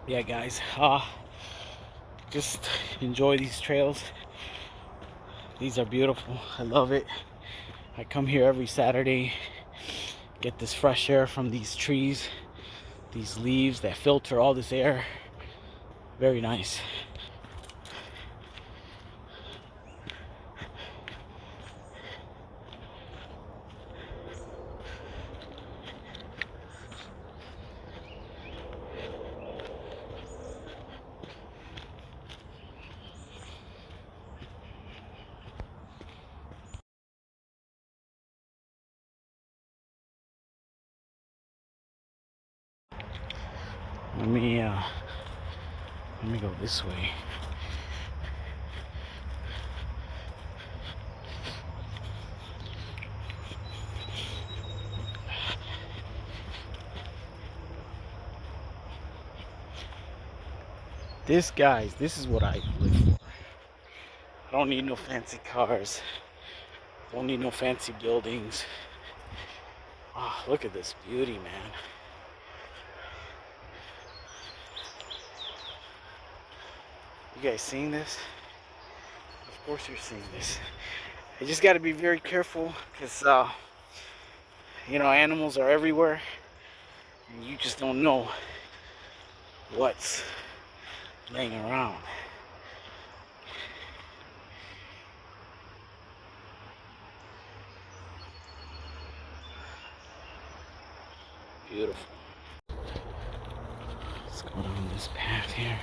Yeah, guys, just enjoy these trails. These are beautiful. I love it. I come here every Saturday, get this fresh air from these trees, these leaves that filter all this air. Very nice. Let me uh, let me go this way. This is what I live for. I don't need no fancy cars. Don't need no fancy buildings. Oh, look at this beauty, man. You guys seeing this? Of course you're seeing this. I just got to be very careful because, animals are everywhere. And you just don't know what's laying around. Beautiful. Let's go down this path here.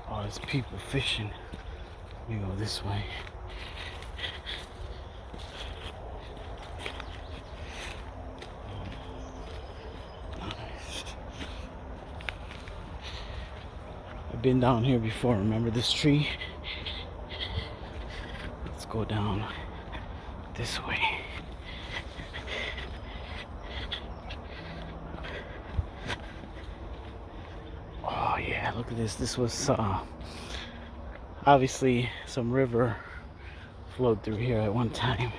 Oh, there's people fishing. Let me go this way. Nice. I've been down here before. Remember this tree? Let's go down this way. Oh yeah, look at this. This was obviously some river flowed through here at one time.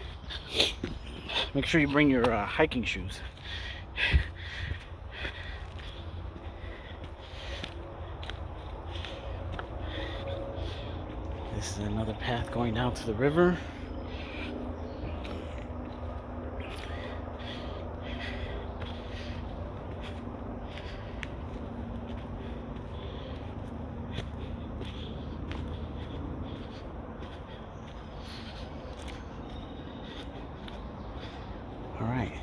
Make sure you bring your hiking shoes. This is another path going down to the river. All right,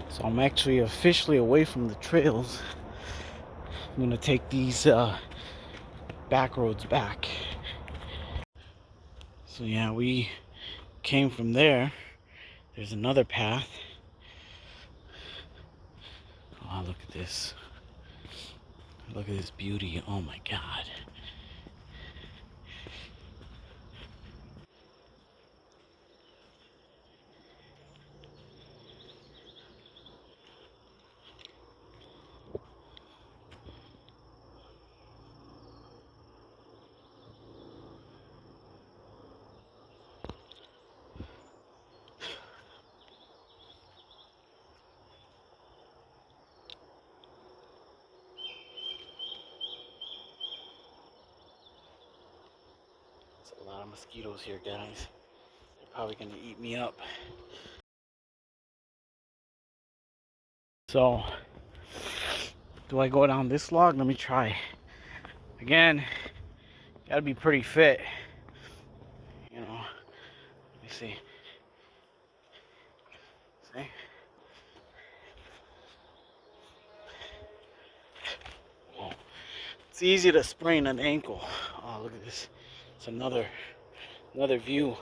so I'm actually officially away from the trails. I'm gonna take these back roads back. So yeah, we came from there. There's another path. Oh, look at this. Look at this beauty. Oh my God. There's a lot of mosquitoes here, guys. They're probably gonna eat me up. So, do I go down this log? Let me try. Again, gotta be pretty fit. Let me see. See? Whoa. It's easy to sprain an ankle. Oh, look at this. It's another view.